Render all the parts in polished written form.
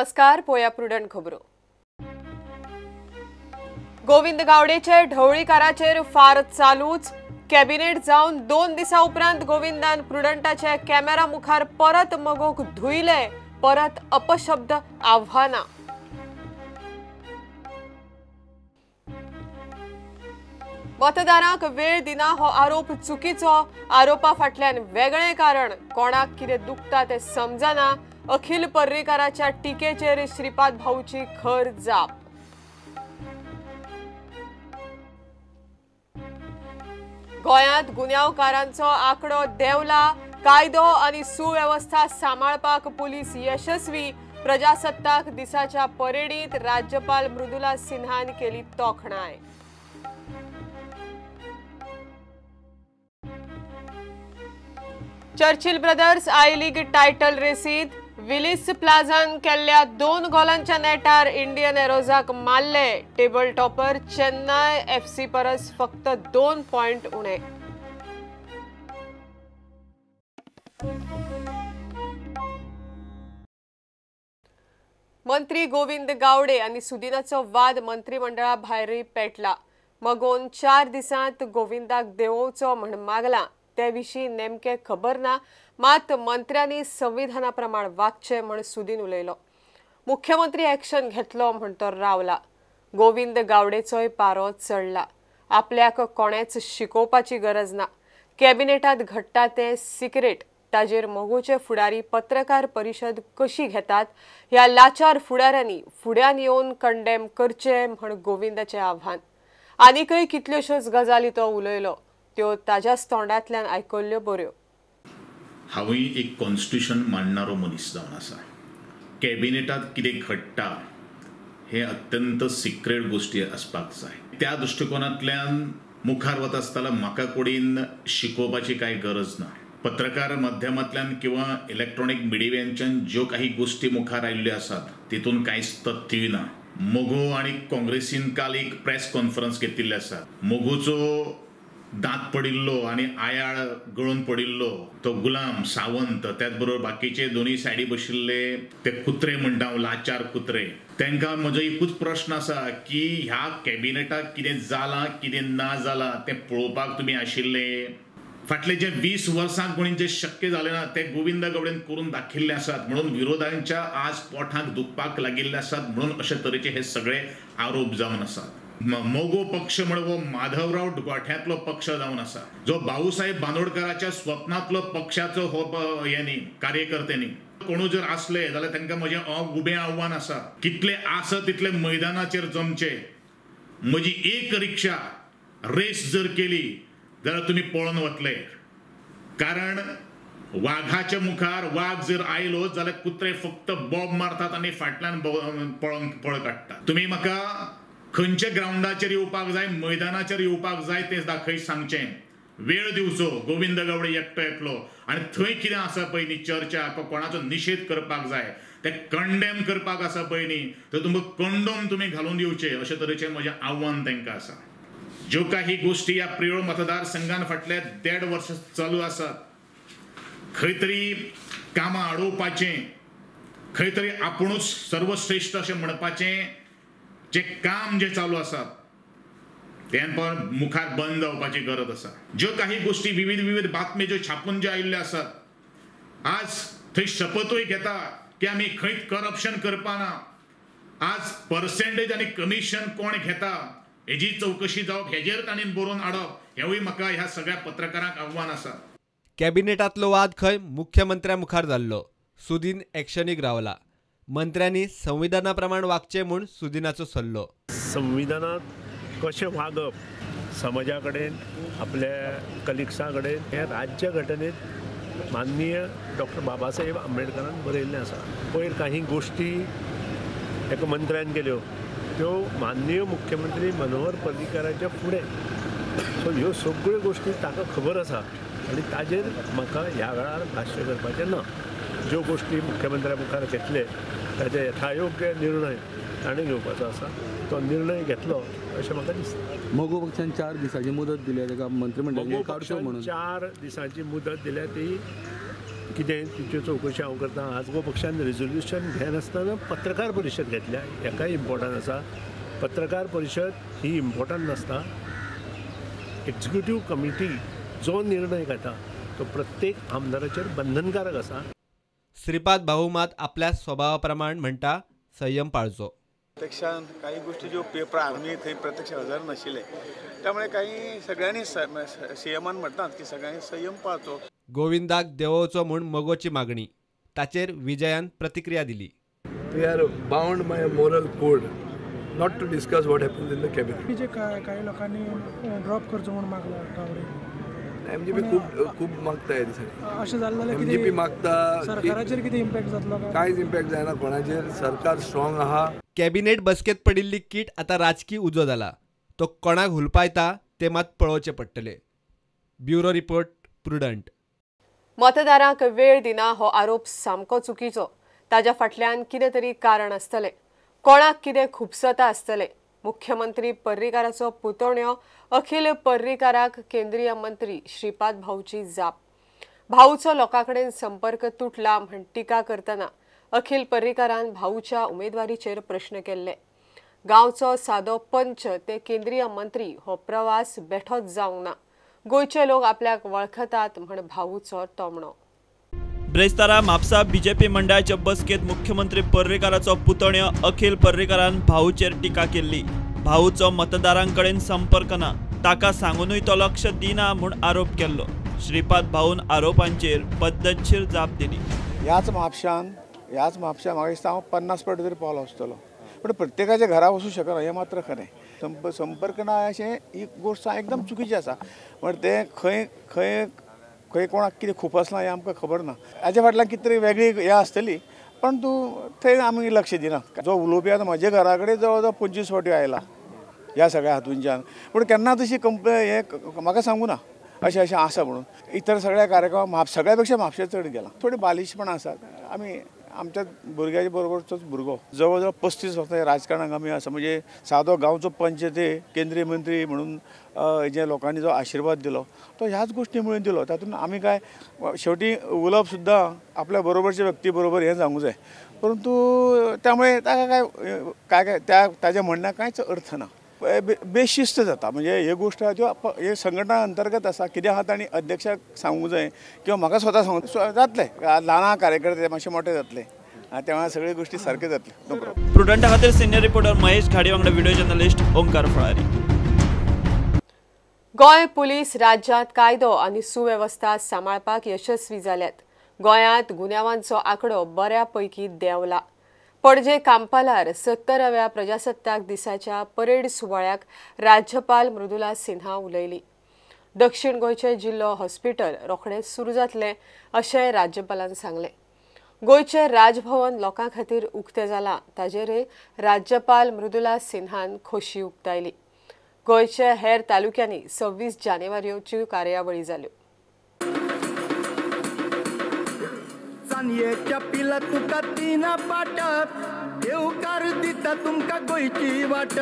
नमस्कार, पोया प्रुडंट खबरो। गोविंद गावडेचे ढवळीकाराचेर फार चालूच। कॅबिनेट जावन 2 दिसा उपरांत गोविंदान प्रुडंटाचे कॅमेरा मुखार परत मगोक धुयले, परत अपशब्द आव्हाना। मतदारांक वेळ दिना हो आरोप चुकीचो। आरोपा फाटल्यान वेगळे कारण, कोणाक कितें दुखता ते समजना। अखिल पर्रीकाराच्या टिकेचेर श्रीपाद भाऊची खर जाप। गोंयांत गुन्यांवकारांचो आंकडो देंवला। कायदो आनी सुवेवस्था सांबाळपाक पुलीस यशस्वी। प्रजासत्ताक दिसाच्या परेडींत राज्यपाल मृदुला सिन्हान केली तोखणाय। Churchill Brothers I league title रेसींत विलिस प्लाझान केल्ल्या 2 गोलांच्या नेटार इंडियन एरोजाक मारले। टेबल टॉपर चेन्नई एफसी परस फक्त 2 पॉइंट उणे। मंत्री गोविंद गावडे आनी सुदिनाचो वाद मंत्रिमंडळा भायरूय पेटला। मगोन 4 दिसांत गोविंदाक देंवोवचो म्हण मागला। ते विशीं नेमके खबर ना, मात मंत्र्यांनी संविधाना प्रमाण वागचे म्हण सुदीन उलयलो। मुख्यमंत्री एक्शन घेतलो म्हण तो रावला। गोविंद गावडेचोय पारो चडला। आपल्याक कोणेच शिकोवपाची गरज ना। कॅबिनेटांत घडटा ते सिक्रेट। ताजेर मोगूचे फुडारी पत्रकार परिशद कशी घेतात ह्या लाचार फुडाऱ्यांनी फुड्यान येवन कंडेम करचे म्हण गोविंदाचें आव्हान। आनीकय कितल्योश्योच गजाली तो उलयलो, त्यो ताज्याच तोंडांतल्यान आयकल्ल्यो बऱ्यो। हांवूय एक कॉन्स्टिट्यूशन मांडणारो मनीस जावन आसा। कॅबिनेटांत कितें घडटा हे अत्यंत सिक्रेट गोष्टी आसपाक जाय। त्या दृश्टिकोनांतल्यान मुखार वता आसतना म्हाका कोणीन शिकोवपाची कांय गरज ना। पत्रकार माध्यमांतल्यान किंवा इलेक्ट्रॉनिक मिडियांच्यान ज्यो काही गोष्टी मुखार आयिल्ल्यो आसात तितून कांयच तथ्यूय ना। मोगो आनी काँग्रेसीन काल एक प्रेस कॉन्फरन्स घेतिल्ली आसा। मोगोचो दांत पडिल्लो आनी आयाळ गळून पडिल्लो तो गुलाम सावंत, त्याच बरोबर बाकीचे दोनूय सायडी बशिल्ले ते कुत्रे म्हणटा हांव लाचार कुत्रे, तांकां म्हजो एकूच प्रश्न आसा की ह्या कॅबिनेटाक कितें जालां कितें ना जालां तें पळोवपाक तुमी आशिल्ले। फाटले जे 20 वर्सांक कोणी जे शक्य जालें ना ते गोविंद गावडेन करून दाखयिल्ले आसात म्हणून विरोधांच्या आज पोटाक दुखपाक लागिल्ले आसात म्हणून अशे तरेचे हे सगळे आरोप जावन आसात। मोगो पक्ष म्हणो माधवराव गोठ्यांतलो पक्ष जावन आसा, जो भाऊसाहेब बांदोडकराच्या स्वप्नांतलो पक्षाचो हो कार्यकर्त्यांनी कोणू जर आसले जाल्यार तांकां म्हजें उबें आव्हान आसा, कितले आसा तितले मैदानाचेर जमचे। म्हजी एक रिक्षा रेस जर केली जाल्यार तुमी पळोवन वतले, कारण वाघाच्या मुखार वाघ जर आयलो जाल्यार कुत्रे फक्त बॉब मारतात आनी फाटल्यान पळ काडटात। तुमी म्हाका खंयच्या ग्राउंडाचेर येवपाक जाय, मैदानाचेर येवपाक जाय ते दाखय सांगचें। वेळ दिवचो गोविंद गावडे एकटो येतलो आनी थंय कितें आसा पळय न्ही चर्चा कोणाचो निशेध करपाक जाय ते कंडेम करपाक आसा पळय न्ही तर तुमकां कंडोम तुमी घालून दिवचे अशे तरेचें म्हजें आव्हान तांकां आसा। ज्यो काही गोष्टी ह्या प्रियोळ मतदारसंघान फाटले 1.5 वर्स चालू आसात, खंय तरी कामां अडोवपाचें, खंय तरी आपुणूच सर्वश्रेष्ठ अशें म्हणपाचें जे काम जे चालू आसात तें मुखार बंद जावपाची गरज आसा। ज्यो काही गोष्टी विविध बातम्यो ज्यो छापून ज्यो आयिल्ल्यो आसात, आज थंय शपथूय घेता की आमी खंयच करप्शन करपाना। आज पर्सेंटेज आनी कमिशन कोण घेता हेजी चौकशी जावप, हेजेर तांणी बरोवन हाडप, हेवूय म्हाका ह्या सगळ्या पत्रकारांक आव्हान आसा। कॅबिनेटांतलो वाद खंय मुख्यमंत्र्या मुखार जाल्लो, सुदीन एक्शनीक रावला। मंत्र्यांनी संविधाना प्रमाण वागचे म्हूण सुदिनाचो सल्लो। संविधानात कशें वागप समाजा कडेन आपल्या कलिग्सां कडेन हे राज्य घटनेत माननीय डॉक्टर बाबासाहेब आंबेडकरान बरयल्लें आसा। पयर काही गोष्टी एका मंत्र्यान केल्यो त्यो माननीय मुख्यमंत्री मनोहर पर्रीकाराच्या फुडें, सो ह्यो सगळ्यो गोष्टी ताका खबर आसा आनी ताजेर म्हाका ह्या वेळार भाश्य करपाचें ना। ज्यो गोष्टी मुख्यमंत्र्या मुखार घेतले ताचे यथायोग्य निर्णय ताणें घेवपाचो आसा, तो निर्णय घेतलो अशें म्हाका दिसता। मोगो पक्षान 4 दिसांची मुदत दिल्या ताका मंत्रिमंडळान काडचो म्हणून 4 दिसांची मुदत दिल्या ती कितें तुज्यो चवकशी हांव करता. आज गो पक्षान रेजोल्युशन घेनासतना पत्रकार परिशद घेतल्या. हेकाय इम्पॉर्टंट आसा. पत्रकार परिशद ही इम्पॉर्टंट नासता. एक्झिक्युटीव कमिटी जो निर्णय घेता तो प्रत्येक आमदाराचेर बंधनकारक आसा. श्रीपाद भाऊ मात आपल्या स्वभावाप्रमाण म्हणटा संयम पाळचो. प्रत्यक्षात काही गोष्टी ज्यो पेपर आम्ही थंय प्रत्यक्ष हजर नाशिल्ले त्यामुळे काही सगळ्यांनी सीएमान म्हणटात की सगळ्यांनी संयम पाळचो. गोविंदाक देवोवचो म्हूण मगोची मागणी. ताचेर विजयान प्रतिक्रिया दिली. We are bound by a moral code not to discuss what happens in the cabinet. जे काही लोकांनी ड्रॉप करचो म्हणून मागला गावडे. MGP खूप मागता दिसता. अशें जाल्लें MGP मागता सरकाराचेर कितें इम्पॅक्ट जातलो काय? कांयच इम्पॅक्ट जायना कोणाचेर. सरकार स्ट्रॉंग आहा. कॅबिनेट बसकेत पडिल्ली कीट आता राजकीय उजो जाला. तो कोणाक हुलपायता ते मात पळोवचे पडटले. Bureau report prudent. मतदारांक वेळ दिना हो आरोप सामको चुकीचो. ताज्या फाटल्यान कितें तरी कारण आसतलें. कोणाक कितें खुबसता आसतलें. मुख्यमंत्री पर्रीकाराचो पुतण्यो अखिल पर्रीकाराक केंद्रीय मंत्री श्रीपाद भाऊची जाप. भाऊचो लोकांकडेन संपर्क तुटला म्हण टिका करतना अखिल पर्रीकारान भाऊच्या उमेदवारीचेर प्रश्न केल्ले. गांवचो सादो पंच ते केंद्रीय मंत्री हो प्रवास बेठोच जावंक ना. गोंयचे लोक आपल्याक वळखतात म्हण भाऊचो तोमणो. ब्रेस्तारा म्हापसा बीजेपी मंडळाच्या बसकेत मुख्यमंत्री पर्रीकाराचो पुतण्यो अखिल पर्रीकारान भाऊचेर टिका केल्ली. भाऊचो मतदारांकडेन संपर्क ना. ताका सांगूनय तो लक्ष दिना म्हूण आरोप केल्लो. श्रीपाद भाऊन आरोपांचेर पद्दतशीर जाप दिली. ह्याच म्हापशान म्हाका दिसता हांव 50 फावट तरी पावलो आसतलो. पण प्रत्येकाच्या घरा वचूंक शकना हें मात्र खरें. संपर्क ना अशें ही गोश्ट एकदम चुकीची आसा. म्हणजे ते खंय कोणाक कितें खूप आसलां हें आमकां खबर ना. हाच्या फाटल्यान कितें तरी वेगळी हें आसतली. परंतु थंय आमी लक्ष दिना. जो उलोवपी आतां म्हज्या घरा कडेन जवळ जवळ 25 फावटी आयला ह्या सगळ्या हातूंच्यान. पूण केन्ना तशी हें म्हाका सांगूं ना अशें आसा म्हणून. इतर सगळ्या कार्यक्रमाक सगळ्या पेक्षा म्हापशें चड गेला. थोडी बालिशपणां आसात. आमी आमच्या भुरग्याच्या बरोबरचोच भुरगो जवळ जवळ 35 वर्सां राजकारणाक आमी आसा. म्हणजे सादो गांवचो पंच ते केंद्रीय मंत्री म्हणून जे लोकांनी जो आशिर्वाद दिलो तो ह्याच गोश्टी मुळे दिलो. तातूंत आमी काय शेवटी उलोवप सुद्दां आपल्या बरोबरच्या व्यक्ती बरोबर हें सांगूंक जाय. परंतु त्यामुळे ताका काय ताच्या म्हणण्याक कांयच अर्थ ना. बेशिस्त जाता. म्हणजे हे गोश्ट हे संघटना अंतर्गत आसा. कितें आहा तांणी अध्यक्षाक सांगूंक जाय किंवा म्हाका स्वता सांगूंक जातलें. ल्हान कार्यकर्ते मातशे मोठे जातले तेव्हा सगळ्यो गोश्टी सारक्यो जातल्यो. प्रुडंटा खातीर सिनियर रिपोर्टर महेश घाडी वांगडा video journalist Omkar Phalari. Goa police राज्यांत कायदो आनी सुवेवस्था सांबाळपाक यशस्वी जाल्यात. गोंयांत गुन्यांवांचो आंकडो बऱ्यापैकी देंवला. पणजे कांपालार 70व्या प्रजासत्ताक दिसाच्या परेड सुवाळ्याक राज्यपाल मृदुला सिन्हा उलयली. दक्षिण गोंयचे जिल्लो हॉस्पिटल रोखडेंच सुरू जातलें अशें राज्यपालान सांगलें. गोंयचें राजभवन लोकां खातीर उक्तें जालां ताचेरय राज्यपाल मृदुला सिन्हान खोशी उक्तायली. गोंयच्या हेर तालुक्यांनी 26 जानेवारीच्यो कार्यावळी जाल्यो. चानयेच्या पिला तुका तीन पाट देवकार दिता तुमका गोंयची वाट.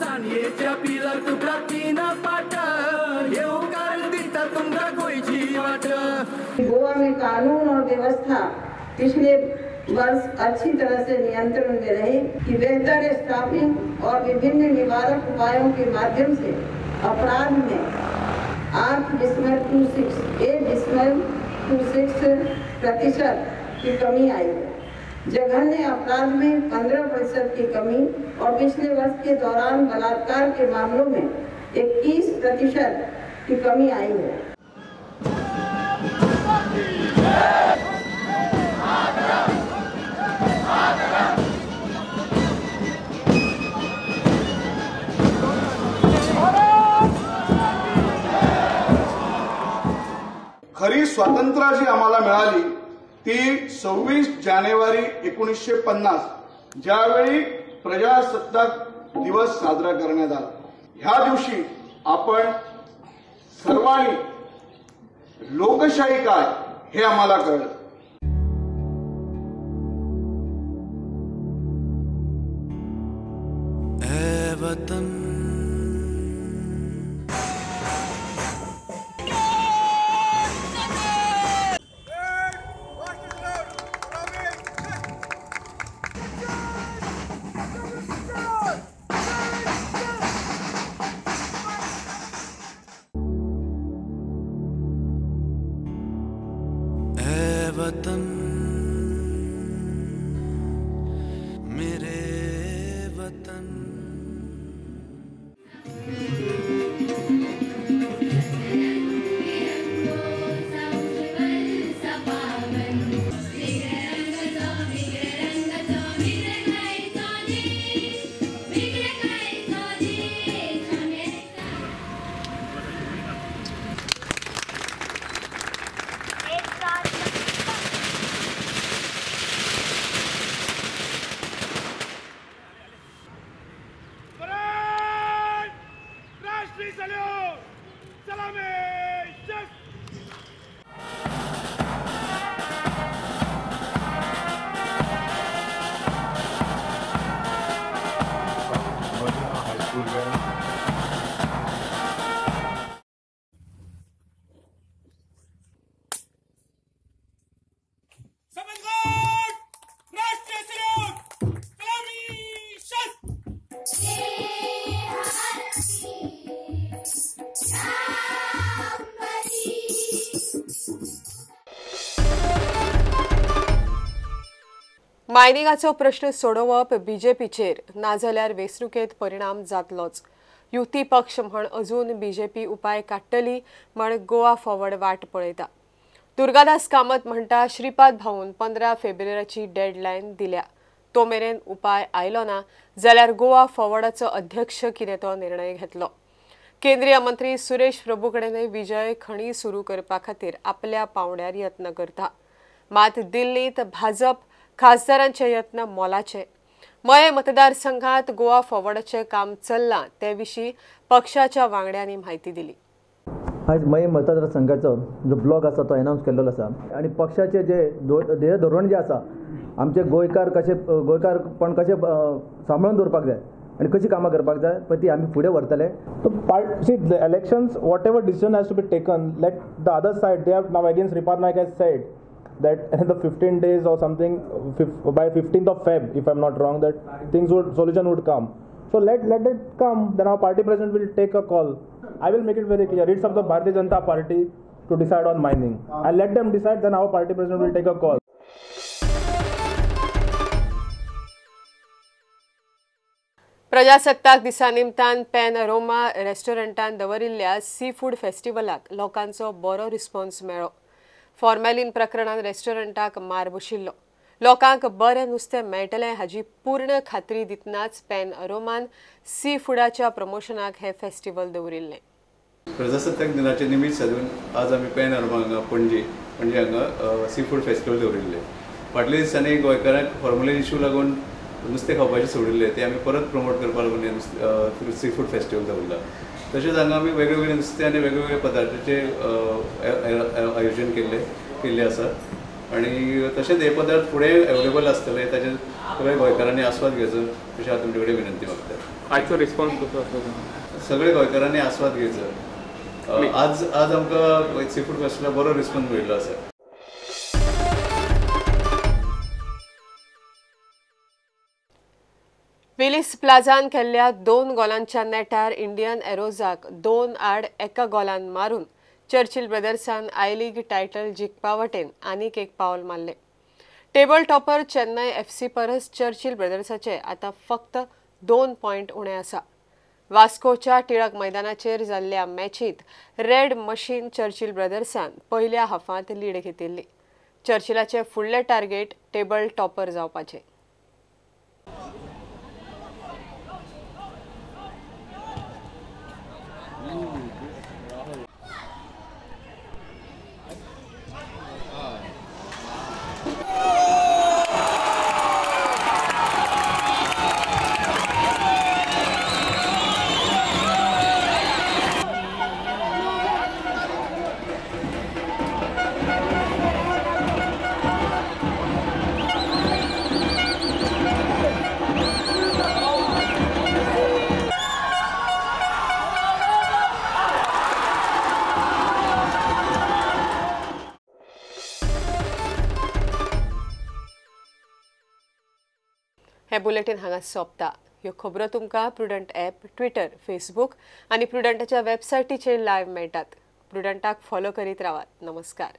चानयेच्या पिला तुका तीन पाट देवकार दिता तुमका गोंयची वाट. गोवा में कानून और व्यवस्था पिछले वर्ष अच्छी तरह से नियंत्रण में रही कि बेहतर स्टाफिंग और विभिन्न निवारक उपायों के माध्यम से अपराध में 8.26% की कमी आई है. जघन्य अपराध में 15% की कमी और पिछले वर्ष के दौरान बलात्कार के मामलों में 21% की कमी आई है. खरी स्वातंत्र्य जी आम्हाला मिळाली ती 26 जानेवारी 1950 ज्यावेळी प्रजासत्ताक दिवस साजरा करण्यात आला. ह्या दिवशी आपण सर्वांनी लोकशाही काय हे आम्हाला कळलं. मायनिंगाचो प्रश्न सोडोवप बीजेपीचेर नाजाल्यार वेंचणुकेत परिणाम जातलोच. युती पक्ष म्हण अजून बीजेपी उपाय काडटली म्हण गोवा फॉरवर्ड वाट पळयता. दुर्गादास कामत म्हणटा श्रीपाद भाऊन 15 फेब्रुवारीची डेडलायन दिल्या. तो मेरेन उपाय आयलो ना जाल्यार गोवा फॉरवर्डाचो अध्यक्ष कितें तो निर्णय घेतलो. केंद्रीय मंत्री सुरेश प्रभू कडेनय विजय खणी सुरू करपा खातीर आपल्या पावंड्यार यत्न करता. मात दिल्लीत भाजप खासदारांचे यत्न मोलाचे. मये मतदारसंघात गोवा फॉरवर्डाचे काम चल्लां ते विशीं पक्षाच्या वांगड्यांनी म्हायती दिली. आज मये मतदारसंघाचो जो ब्लॉक आसा तो अनाउन्स केल्लो आसा आनी पक्षाचे जे ध्येय धोरण जे आसा आमचे गोंयकारपण कशें सांबाळून दवरपाक जाय आनी कशी कामां करपाक जाय पळय ती आमी फुडें व्हरतले. See, the elections, whatever decision has to be taken, let the other side, they have now again Sripad Naik has said that in the 15 days or something, by 15th of Feb, if I'm not wrong, that solution would come. So let it come, then our party president will take a call. I will make it very clear, it's up to the Bharatiya Janata Party to decide on mining. And let them decide, then our party president will take a call. प्रजासत्ताक दिसा निमतान panorama रेस्टॉरंटान दवरिल्ल्या sea food फेस्टिवलाक लोकांचो बरो response मेळ्ळो. Formalin प्रकरणान रेस्टॉरंटाक मार बशिल्लो. लोकांक बरें नुस्तें मेळटलें हाची पूर्ण खात्री दितनाच पॅनोरमान सी फूडाच्या प्रमोशनाक हे फेस्टिवल दवरिल्लें. प्रजासत्ताक दिनाचे निमित्त साधून आज आमी पॅनोरमा हांगा पणजे हांगा सी फूड फेस्टिवल दवरिल्ले. फाटल्या दिसांनी गोंयकारांक फॉर्मुलेन इशू लागून नुस्तें खावपाचें सोडिल्लें ते आमी परत प्रमोट करपा लागून हे सी फूड फेस्टिवल दवरला. तशेंच हांगा आमी वेगवेगळे नुस्तें आनी वेगवेगळे पदार्थाचे आयोजन केल्ले आसा आनी तशेंच हे पदार्थ फुडें अवेलेबल आसतले ताचे सगळे गोंयकारांनी आस्वाद घेवचो अशी हांव तुमचे कडेन विनंती मागता. आजचो रिस्पॉन्स कसो आसा? सगळे गोंयकारांनी आस्वाद घेवचो. आज आमकां सी फूड फेस्टिवलाक बरो रिस्पॉन्स मेळिल्लो आसा. विलिस प्लाझान केल्ल्या 2 गोलांच्या नेटार इंडियन एरोजाक 2 आड 1 गोलान मारून चर्चिल ब्रदर्सान आय लीग टायटल जिखपा वटेन आनीक एक पावल मारलें. टेबल टॉपर चेन्नई FC परस चर्चिल ब्रदर्साचे आतां फक्त 2 पॉयंट उणे आसा. वास्कोच्या टिळक मैदानाचेर जाल्ल्या मॅचीत रेड मशीन चर्चिल ब्रदर्सान पयल्या हाफांत लीड घेतिल्ली. चर्चिलाचे फुडले टार्गेट टेबल टॉपर जावपाचें. हे बुलेटिन हांगा सोंपता. ह्यो खबरो तुमकां प्रुडंट ॲप, ट्विटर, फेसबूक आनी प्रुडंटाच्या वेबसायटीचेर लायव्ह मेळटात. प्रुडंटाक फॉलो करीत रावात. नमस्कार.